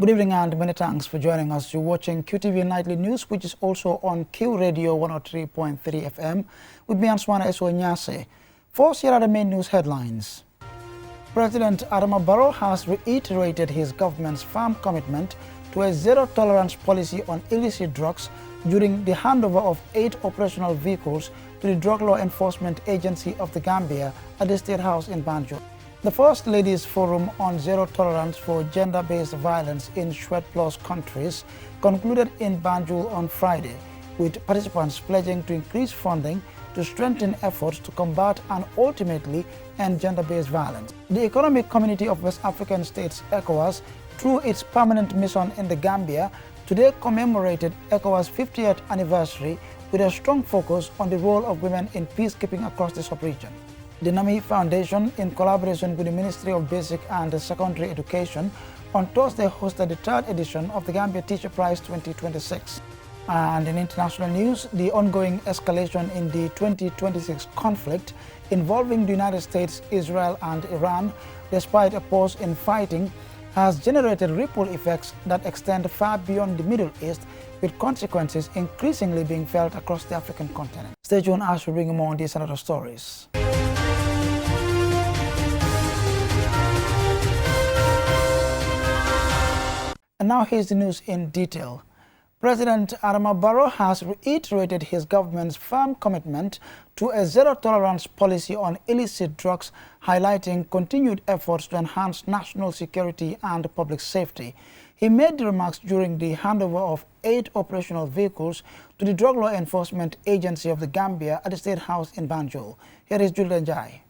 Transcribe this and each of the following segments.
Good evening and many thanks for joining us. You're watching Qtv Nightly News, which is also on Q Radio 103.3 FM with me, Answana Esonyase. First, here are the main news headlines. President Adama Barrow has reiterated his government's firm commitment to a zero-tolerance policy on illicit drugs during the handover of 8 operational vehicles to the Drug Law Enforcement Agency of the Gambia at the State House in Banjul. The First Ladies Forum on Zero Tolerance for Gender-Based Violence in Shwed Plus countries concluded in Banjul on Friday, with participants pledging to increase funding to strengthen efforts to combat and ultimately end gender-based violence. The Economic Community of West African States, ECOWAS, through its permanent mission in the Gambia, today commemorated ECOWAS' 50th anniversary with a strong focus on the role of women in peacekeeping across the sub-region. The NAMI Foundation, in collaboration with the Ministry of Basic and Secondary Education, on Thursday hosted the 3rd edition of the Gambia Teacher Prize 2026. And in international news, the ongoing escalation in the 2026 conflict involving the United States, Israel and Iran, despite a pause in fighting, has generated ripple effects that extend far beyond the Middle East, with consequences increasingly being felt across the African continent. Stay tuned as we bring you more on these and other stories. And now here's the news in detail. President Adama Barrow has reiterated his government's firm commitment to a zero-tolerance policy on illicit drugs, highlighting continued efforts to enhance national security and public safety. He made the remarks during the handover of 8 operational vehicles to the Drug Law Enforcement Agency of the Gambia at the State House in Banjul. Here is Julian Jai.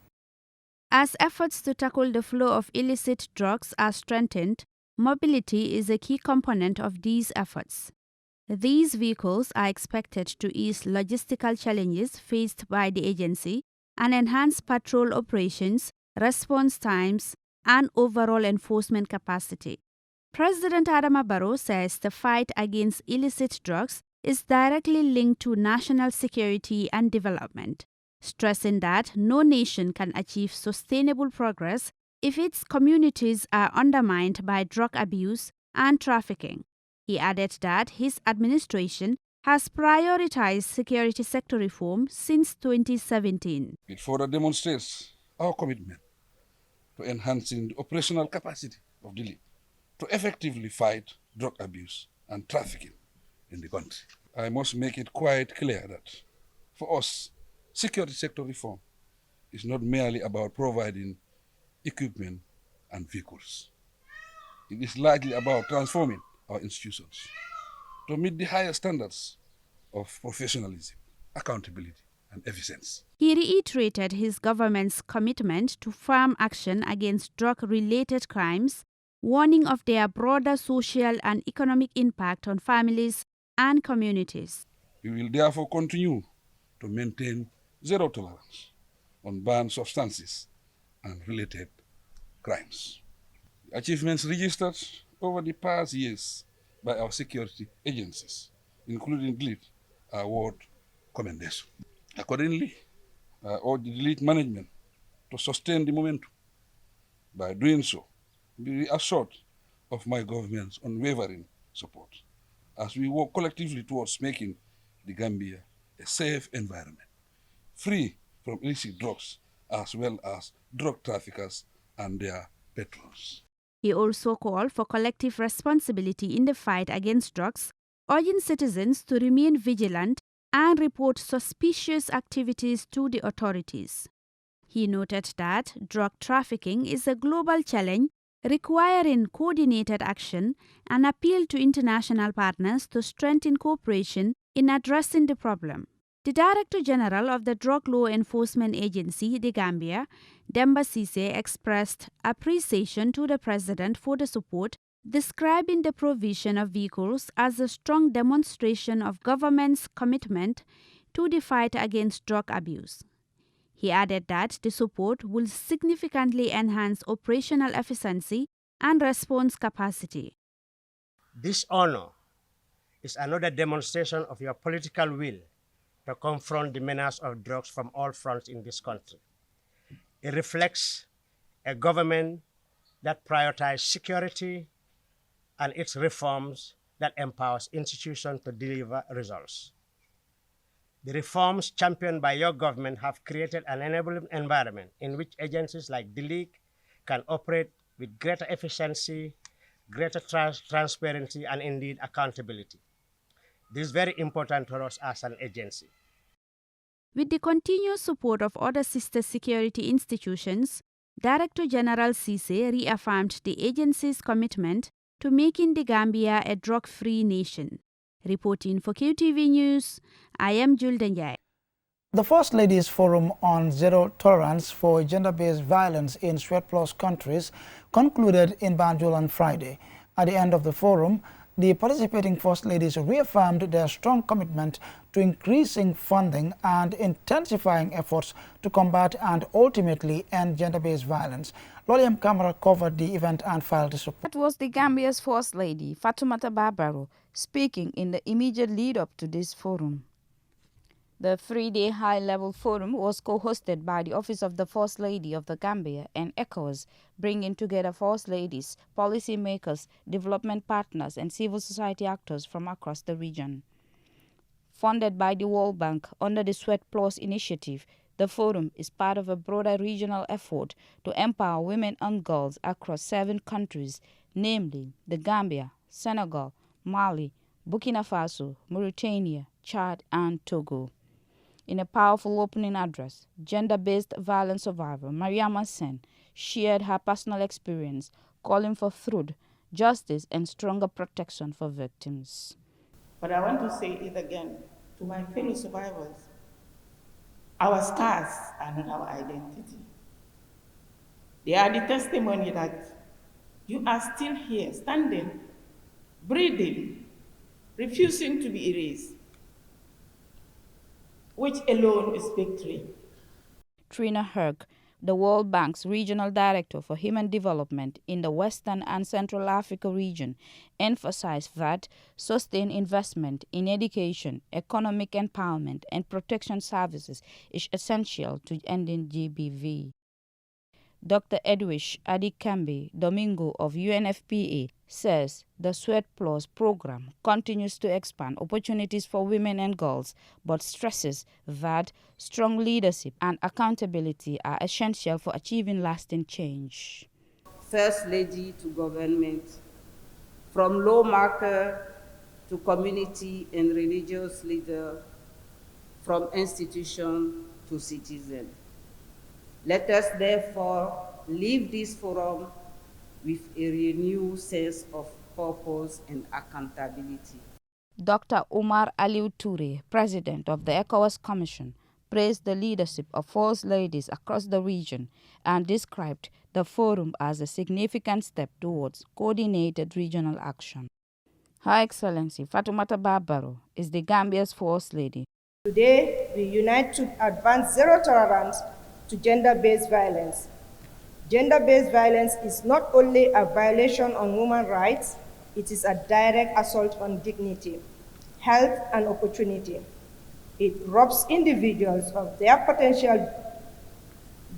As efforts to tackle the flow of illicit drugs are strengthened, mobility is a key component of these efforts. These vehicles are expected to ease logistical challenges faced by the agency and enhance patrol operations, response times, and overall enforcement capacity. President Adama Barrow says the fight against illicit drugs is directly linked to national security and development, stressing that no nation can achieve sustainable progress if its communities are undermined by drug abuse and trafficking. He added that his administration has prioritized security sector reform since 2017. It further demonstrates our commitment to enhancing the operational capacity of the league to effectively fight drug abuse and trafficking in the country. I must make it quite clear that for us, security sector reform is not merely about providing equipment and vehicles. It is largely about transforming our institutions to meet the higher standards of professionalism, accountability, and efficiency. He reiterated his government's commitment to firm action against drug-related crimes, warning of their broader social and economic impact on families and communities. We will therefore continue to maintain zero tolerance on banned substances and related crimes. The achievements registered over the past years by our security agencies, including DLEAD, are worth commendation. Accordingly, I urge the DLEAD management to sustain the momentum. By doing so, be reassured of my government's unwavering support as we work collectively towards making the Gambia a safe environment, free from illicit drugs as well as drug traffickers and their patrons. He also called for collective responsibility in the fight against drugs, urging citizens to remain vigilant and report suspicious activities to the authorities. He noted that drug trafficking is a global challenge requiring coordinated action and appealed to international partners to strengthen cooperation in addressing the problem. The Director General of the Drug Law Enforcement Agency, the Gambia, Demba Cisse, expressed appreciation to the President for the support, describing the provision of vehicles as a strong demonstration of government's commitment to the fight against drug abuse. He added that the support will significantly enhance operational efficiency and response capacity. This honor is another demonstration of your political will to confront the menace of drugs from all fronts in this country. It reflects a government that prioritizes security, and its reforms that empowers institutions to deliver results. The reforms championed by your government have created an enabling environment in which agencies like the League can operate with greater efficiency, greater transparency, and indeed accountability. This is very important for us as an agency. With the continuous support of other sister security institutions, Director General Cisse reaffirmed the agency's commitment to making the Gambia a drug-free nation. Reporting for QTV News, I am Julden Jai. The First Ladies Forum on Zero Tolerance for Gender-Based Violence in Sweat Plus countries concluded in Banjul on Friday. At the end of the forum, the participating First Ladies reaffirmed their strong commitment to increasing funding and intensifying efforts to combat and ultimately end gender-based violence. Loliam Kamara covered the event and filed this report. That was the Gambia's First Lady, Fatoumata Barbaro, speaking in the immediate lead-up to this forum. The three-day high-level forum was co-hosted by the Office of the First Lady of the Gambia and ECOWAS, bringing together First Ladies, policymakers, development partners, and civil society actors from across the region. Funded by the World Bank under the Sweat Plus initiative, the forum is part of a broader regional effort to empower women and girls across 7 countries, namely the Gambia, Senegal, Mali, Burkina Faso, Mauritania, Chad, and Togo. In a powerful opening address, gender-based violence survivor Mariama Sen shared her personal experience, calling for truth, justice, and stronger protection for victims. But I want to say it again to my fellow survivors. Our scars are not our identity. They are the testimony that you are still here, standing, breathing, refusing to be erased, which alone is victory. Trina Herc, the World Bank's Regional Director for Human Development in the Western and Central Africa region, emphasized that sustained investment in education, economic empowerment, and protection services is essential to ending GBV. Dr. Edwish Adikambi Domingo of UNFPA says the Sweat Plus program continues to expand opportunities for women and girls, but stresses that strong leadership and accountability are essential for achieving lasting change. First Lady to government, from lawmaker to community and religious leader, from institution to citizen. Let us therefore leave this forum with a renewed sense of purpose and accountability. Dr. Omar Aliou Toure, President of the ECOWAS Commission, praised the leadership of First Ladies across the region and described the forum as a significant step towards coordinated regional action. Her Excellency Fatoumata Barbaro is the Gambia's First Lady. Today, we unite to advance zero tolerance to gender-based violence. Gender-based violence is not only a violation on women's rights, it is a direct assault on dignity, health, and opportunity. It robs individuals of their potential,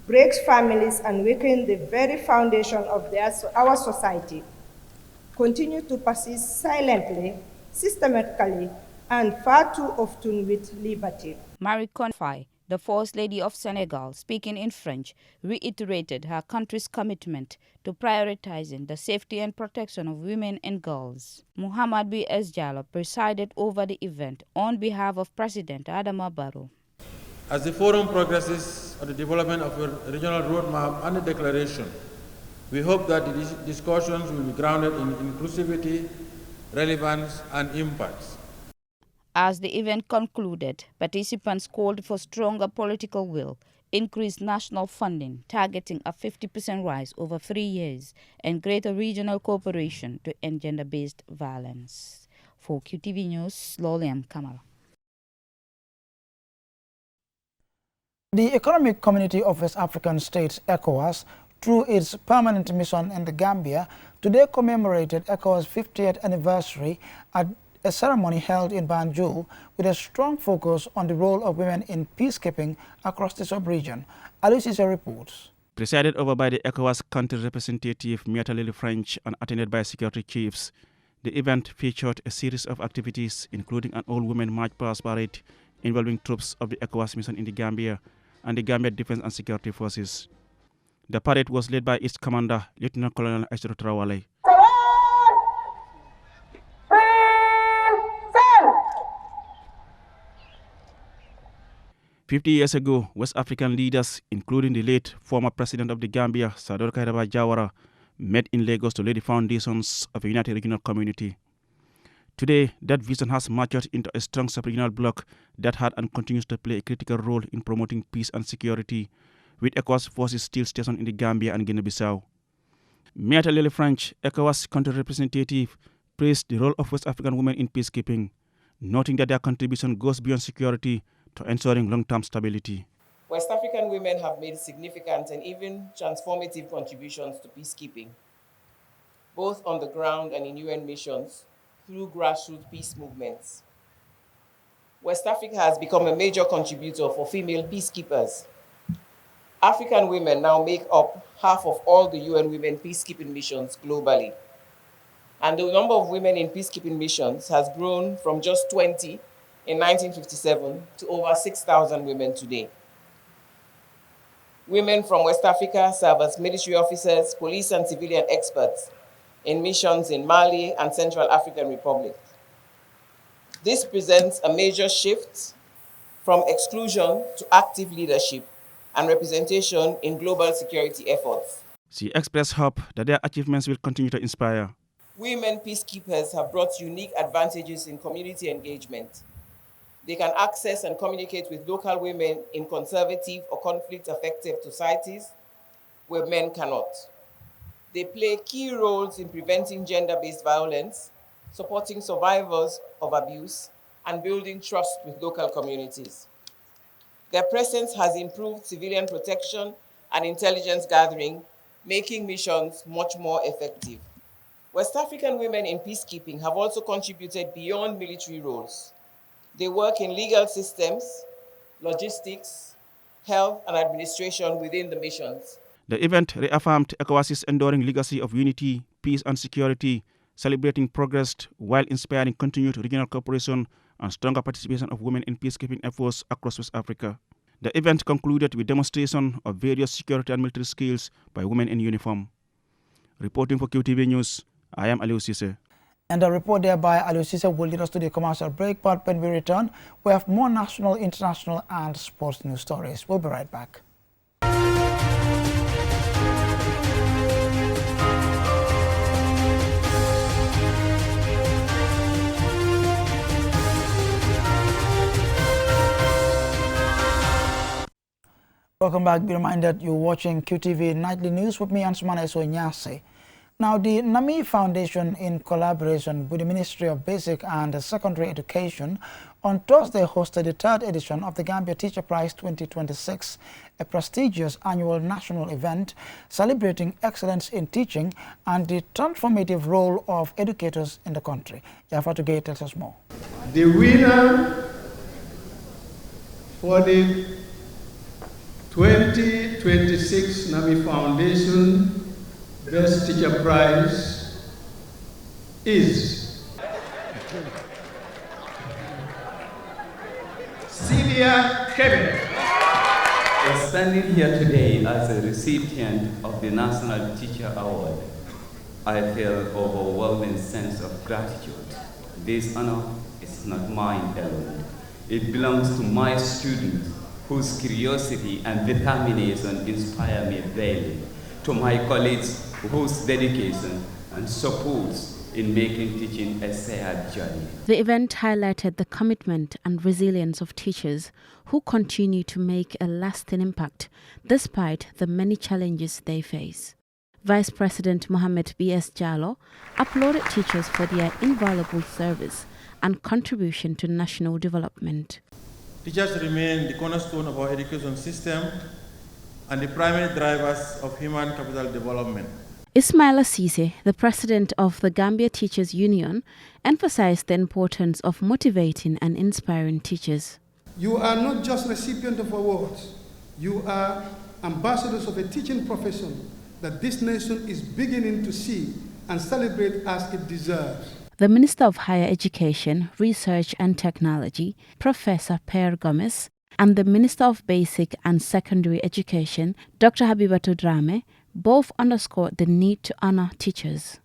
breaks families, and weakens the very foundation of our society. Continue to persist silently, systematically, and far too often with liberty. Marie Konfai, the First Lady of Senegal, speaking in French, reiterated her country's commitment to prioritizing the safety and protection of women and girls. Muhammad B. S. Jallo presided over the event on behalf of President Adama Barrow. As the forum progresses on the development of a regional roadmap and a declaration, we hope that the discussions will be grounded in inclusivity, relevance, and impact. As the event concluded, participants called for stronger political will, increased national funding targeting a 50% rise over 3 years, and greater regional cooperation to end gender-based violence. For QTV News, Loliam Kamala. The Economic Community of West African States, ECOWAS, through its permanent mission in the Gambia, today commemorated ECOWAS' 50th anniversary at a ceremony held in Banjul with a strong focus on the role of women in peacekeeping across the sub-region. Alice reports. Presided over by the ECOWAS country representative Miata Lily French and attended by security chiefs, The event featured a series of activities, including an all-women march past parade involving troops of the ECOWAS mission in the Gambia and the Gambia Defense and Security Forces. The parade was led by its commander, Lieutenant Colonel Aissatou Traoré. 50 years ago, West African leaders, including the late former president of the Gambia, Sador Kairaba Jawara, met in Lagos to lay the foundations of a united regional community. Today, that vision has matured into a strong sub-regional bloc that had and continues to play a critical role in promoting peace and security, with ECOWAS forces still stationed in the Gambia and Guinea-Bissau. Miata Lele French, ECOWAS country representative, praised the role of West African women in peacekeeping, noting that their contribution goes beyond security to ensuring long-term stability. West African women have made significant and even transformative contributions to peacekeeping, both on the ground and in UN missions through grassroots peace movements. West Africa has become a major contributor for female peacekeepers. African women now make up half of all the UN women peacekeeping missions globally. And the number of women in peacekeeping missions has grown from just 20 in 1957 to over 6,000 women today. Women from West Africa serve as military officers, police and civilian experts in missions in Mali and Central African Republic. This presents a major shift from exclusion to active leadership and representation in global security efforts. She expressed hope that their achievements will continue to inspire. Women peacekeepers have brought unique advantages in community engagement. They can access and communicate with local women in conservative or conflict-affected societies where men cannot. They play key roles in preventing gender-based violence, supporting survivors of abuse, and building trust with local communities. Their presence has improved civilian protection and intelligence gathering, making missions much more effective. West African women in peacekeeping have also contributed beyond military roles. They work in legal systems, logistics, health, and administration within the missions. The event reaffirmed ECOWAS's enduring legacy of unity, peace, and security, celebrating progress while inspiring continued regional cooperation and stronger participation of women in peacekeeping efforts across West Africa. The event concluded with demonstration of various security and military skills by women in uniform. Reporting for QTV News, I am Aliou Cisse. And the report there by Aliou Cisse will lead us to the commercial break, but when we return, we have more national, international, and sports news stories. We'll be right back. Welcome back. Be reminded you're watching QTV Nightly News with me, Ansumana Nyase. Now, the NAMI Foundation, in collaboration with the Ministry of Basic and Secondary Education, on Thursday hosted the third edition of the Gambia Teacher Prize 2026, a prestigious annual national event celebrating excellence in teaching and the transformative role of educators in the country. Yafatu Gay tells us more. The winner for the 2026 NAMI Foundation Best Teacher Prize is Celia Kevin. Standing here today as a recipient of the National Teacher Award, I feel an overwhelming sense of gratitude. This honor is not mine alone. It belongs to my students whose curiosity and determination inspire me daily, to my colleagues whose dedication and support in making teaching a shared journey. The event highlighted the commitment and resilience of teachers who continue to make a lasting impact despite the many challenges they face. Vice President Mohammed B.S. Jallo applauded teachers for their invaluable service and contribution to national development. Teachers remain the cornerstone of our education system and the primary drivers of human capital development. Ismaila Cisse, the president of the Gambia Teachers Union, emphasized the importance of motivating and inspiring teachers. You are not just recipients of awards, you are ambassadors of a teaching profession that this nation is beginning to see and celebrate as it deserves. The Minister of Higher Education, Research and Technology, Professor Per Gomez, and the Minister of Basic and Secondary Education, Dr. Habibatu Drame, both underscored the need to honor teachers.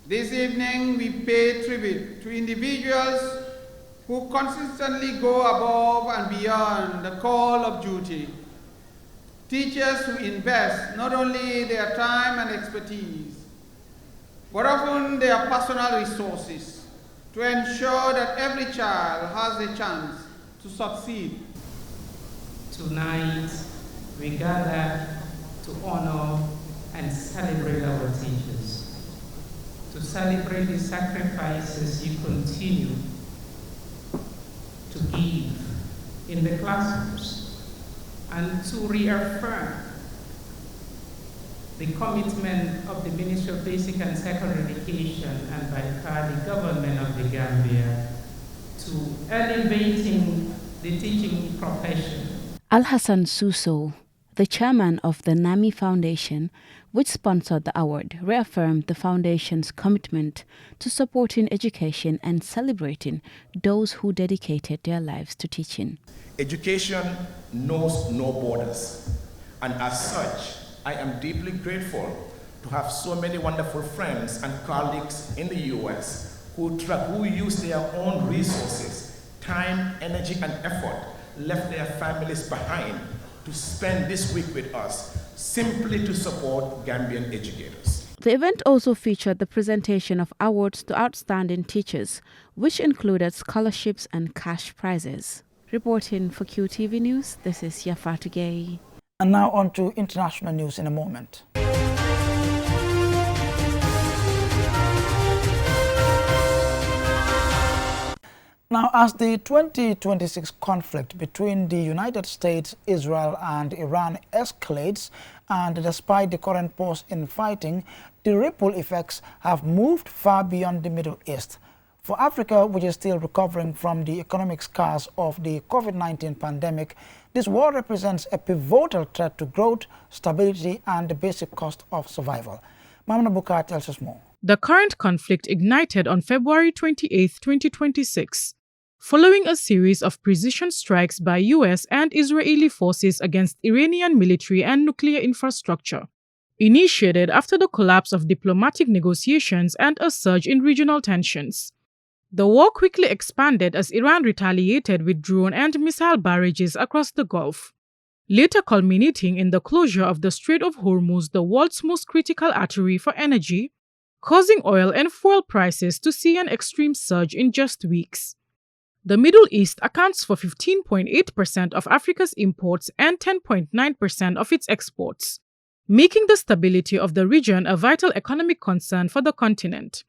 This evening, we pay tribute to individuals who consistently go above and beyond the call of duty. Teachers who invest not only their time and expertise, but often their personal resources to ensure that every child has a chance to succeed. Tonight, we gather to honor and celebrate our teachers, to celebrate the sacrifices you continue to give in the classrooms, and to reaffirm the commitment of the Ministry of Basic and Secondary Education and by far the government of the Gambia to elevating the teaching profession. Al-Hassan Suso, the chairman of the NAMI Foundation, which sponsored the award, reaffirmed the foundation's commitment to supporting education and celebrating those who dedicated their lives to teaching. Education knows no borders, and as such, I am deeply grateful to have so many wonderful friends and colleagues in the US who use their own resources, time, energy, and effort, left their families behind to spend this week with us simply to support Gambian educators. The event also featured the presentation of awards to outstanding teachers, which included scholarships and cash prizes. Reporting for QTV News, this is Yafatu Gay. And now on to international news in a moment. Now, as the 2026 conflict between the United States, Israel and Iran escalates, and despite the current pause in fighting, the ripple effects have moved far beyond the Middle East. For Africa, which is still recovering from the economic scars of the COVID-19 pandemic, this war represents a pivotal threat to growth, stability, and the basic cost of survival. Mamana Bukar tells us more. The current conflict ignited on February 28, 2026, following a series of precision strikes by US and Israeli forces against Iranian military and nuclear infrastructure, initiated after the collapse of diplomatic negotiations and a surge in regional tensions. The war quickly expanded as Iran retaliated with drone and missile barrages across the Gulf, later culminating in the closure of the Strait of Hormuz, the world's most critical artery for energy, causing oil and fuel prices to see an extreme surge in just weeks. The Middle East accounts for 15.8% of Africa's imports and 10.9% of its exports, making the stability of the region a vital economic concern for the continent.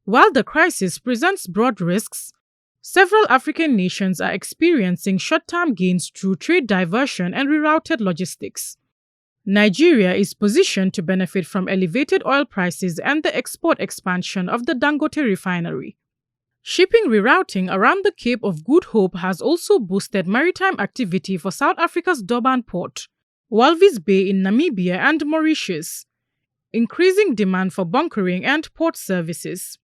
While the crisis presents broad risks, several African nations are experiencing short-term gains through trade diversion and rerouted logistics. Nigeria is positioned to benefit from elevated oil prices and the export expansion of the Dangote refinery. Shipping rerouting around the Cape of Good Hope has also boosted maritime activity for South Africa's Durban port, Walvis Bay in Namibia and Mauritius, increasing demand for bunkering and port services.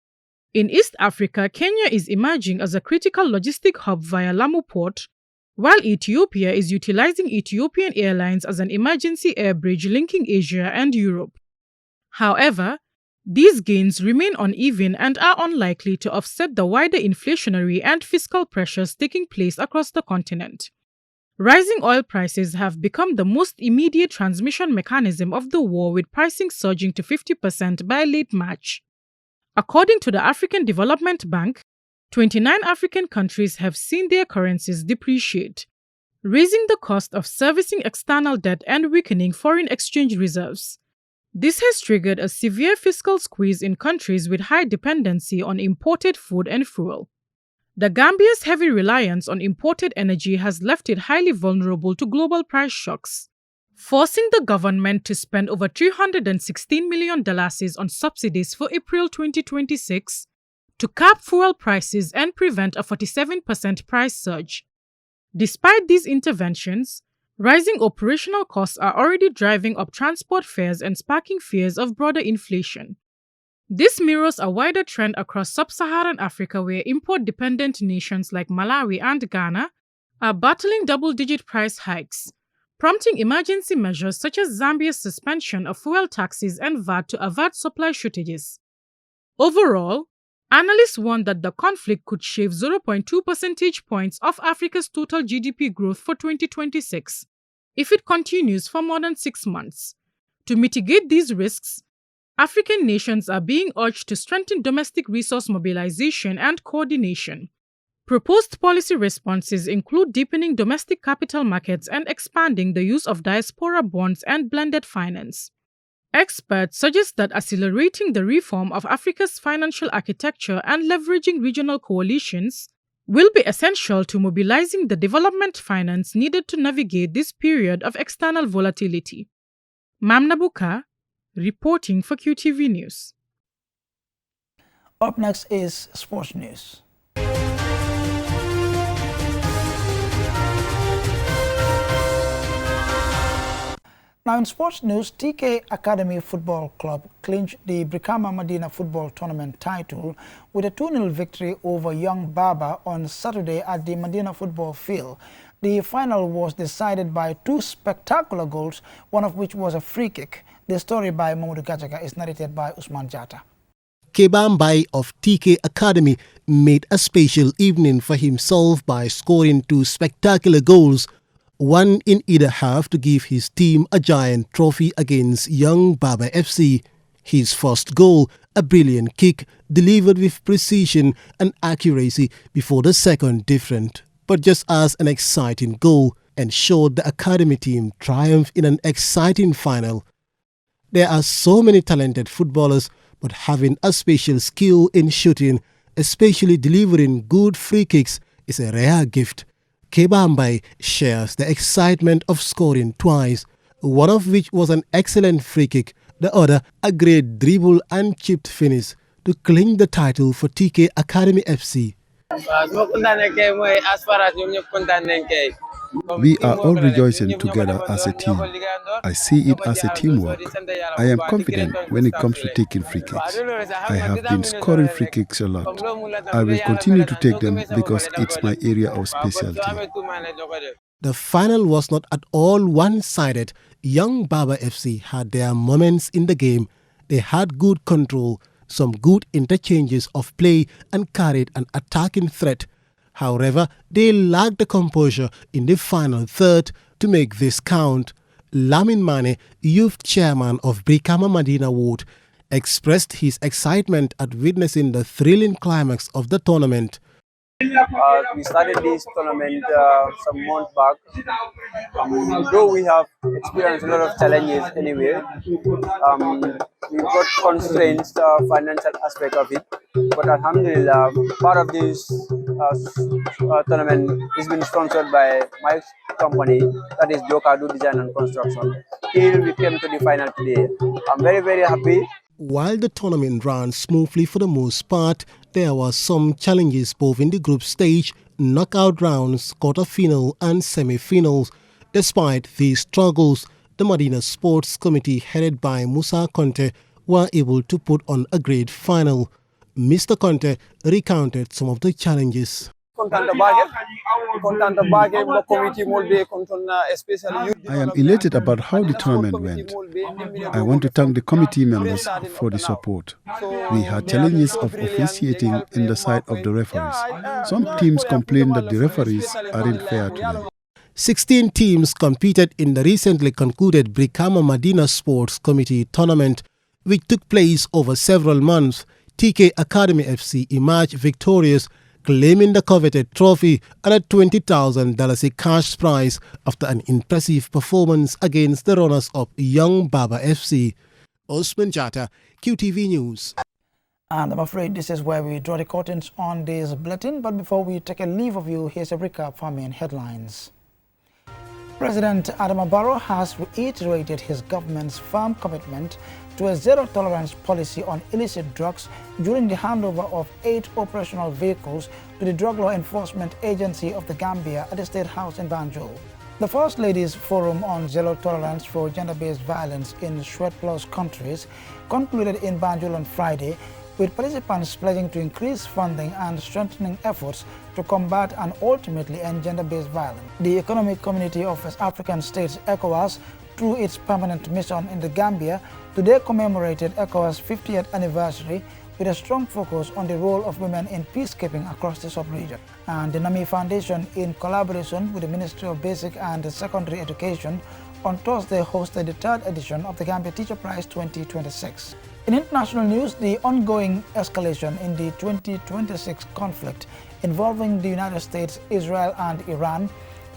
In East Africa, Kenya is emerging as a critical logistic hub via Lamu Port, while Ethiopia is utilizing Ethiopian Airlines as an emergency air bridge linking Asia and Europe. However, these gains remain uneven and are unlikely to offset the wider inflationary and fiscal pressures taking place across the continent. Rising oil prices have become the most immediate transmission mechanism of the war, with pricing surging to 50% by late March. According to the African Development Bank, 29 African countries have seen their currencies depreciate, raising the cost of servicing external debt and weakening foreign exchange reserves. This has triggered a severe fiscal squeeze in countries with high dependency on imported food and fuel. The Gambia's heavy reliance on imported energy has left it highly vulnerable to global price shocks, forcing the government to spend over $316 million on subsidies for April 2026 to cap fuel prices and prevent a 47% price surge. Despite these interventions, rising operational costs are already driving up transport fares and sparking fears of broader inflation. This mirrors a wider trend across sub-Saharan Africa where import-dependent nations like Malawi and Ghana are battling double-digit price hikes, prompting emergency measures such as Zambia's suspension of fuel taxes and VAT to avert supply shortages. Overall, analysts warn that the conflict could shave 0.2 percentage points off Africa's total GDP growth for 2026 if it continues for more than 6 months. To mitigate these risks, African nations are being urged to strengthen domestic resource mobilization and coordination. Proposed policy responses include deepening domestic capital markets and expanding the use of diaspora bonds and blended finance. Experts suggest that accelerating the reform of Africa's financial architecture and leveraging regional coalitions will be essential to mobilizing the development finance needed to navigate this period of external volatility. Mamna Buka, reporting for QTV News. Up next is sports news. Now in sports news, TK Academy Football Club clinched the Brikama Medina Football Tournament title with a 2-0 victory over Young Baba on Saturday at the Medina Football Field. The final was decided by 2 spectacular goals, one of which was a free kick. The story by Mamadou Gajaga is narrated by Usman Jata. Kebambai of TK Academy made a special evening for himself by scoring 2 spectacular goals, one in either half to give his team a giant trophy against Young Baba FC. His first goal, a brilliant kick delivered with precision and accuracy before the second different, but just as an exciting goal, ensured the academy team triumph in an exciting final. There are so many talented footballers, but having a special skill in shooting, especially delivering good free kicks, is a rare gift. Kebambai shares the excitement of scoring twice, one of which was an excellent free kick, the other a great dribble and chipped finish to clinch the title for TK Academy FC. We are all rejoicing together as a team. I see it as a teamwork. I am confident when it comes to taking free kicks. I have been scoring free kicks a lot. I will continue to take them because it's my area of specialty. The final was not at all one-sided. Young Baba FC had their moments in the game. They had good control, some good interchanges of play and carried an attacking threat. However, they lacked the composure in the final third to make this count. Lamin Mane, youth chairman of Brikama Medina Ward, expressed his excitement at witnessing the thrilling climax of the tournament. We started this tournament some months back. Though we have experienced a lot of challenges anyway, we got constraints, financial aspect of it. But alhamdulillah, part of this tournament is being sponsored by my company, that is Jokadu Design and Construction. Till we came to the final today. I'm very, very happy. While the tournament ran smoothly for the most part, there were some challenges both in the group stage, knockout rounds, quarter-final and semi-finals. Despite these struggles, the Medina Sports Committee headed by Musa Conte were able to put on a great final. Mr. Conte recounted some of the challenges. I am elated about how the tournament went. I want to thank the committee members for the support. We had challenges of officiating in the side of the referees. Some teams complained that the referees aren't fair to them. 16 teams competed in the recently concluded Brikama Medina Sports Committee tournament, which took place over several months. TK Academy FC emerged victorious, claiming the coveted trophy and a $20,000 cash prize after an impressive performance against the runners-up Young Baba FC. Osman Jata, QTV News. And I'm afraid this is where we draw the curtains on this bulletin. But before we take a leave of you, here's a recap for main headlines. President Adama Barrow has reiterated his government's firm commitment to a zero-tolerance policy on illicit drugs during the handover of 8 operational vehicles to the Drug Law Enforcement Agency of the Gambia at the State House in Banjul. The First Ladies Forum on Zero Tolerance for Gender-Based Violence in Sweat-Plus countries concluded in Banjul on Friday, with participants pledging to increase funding and strengthening efforts to combat and ultimately end gender-based violence. The Economic Community of West African States, ECOWAS, through its permanent mission in the Gambia, today commemorated ECOWAS' 50th anniversary with a strong focus on the role of women in peacekeeping across the sub-region. And the NAMI Foundation, in collaboration with the Ministry of Basic and Secondary Education, on Thursday hosted the third edition of the Gambia Teacher Prize 2026. In international news, the ongoing escalation in the 2026 conflict involving the United States, Israel and Iran,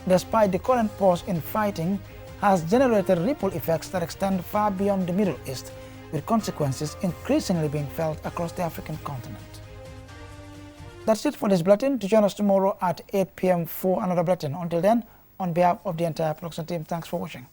despite the current pause in fighting, has generated ripple effects that extend far beyond the Middle East, with consequences increasingly being felt across the African continent. That's it for this bulletin. To join us tomorrow at 8 p.m. for another bulletin. Until then, on behalf of the entire production team, thanks for watching.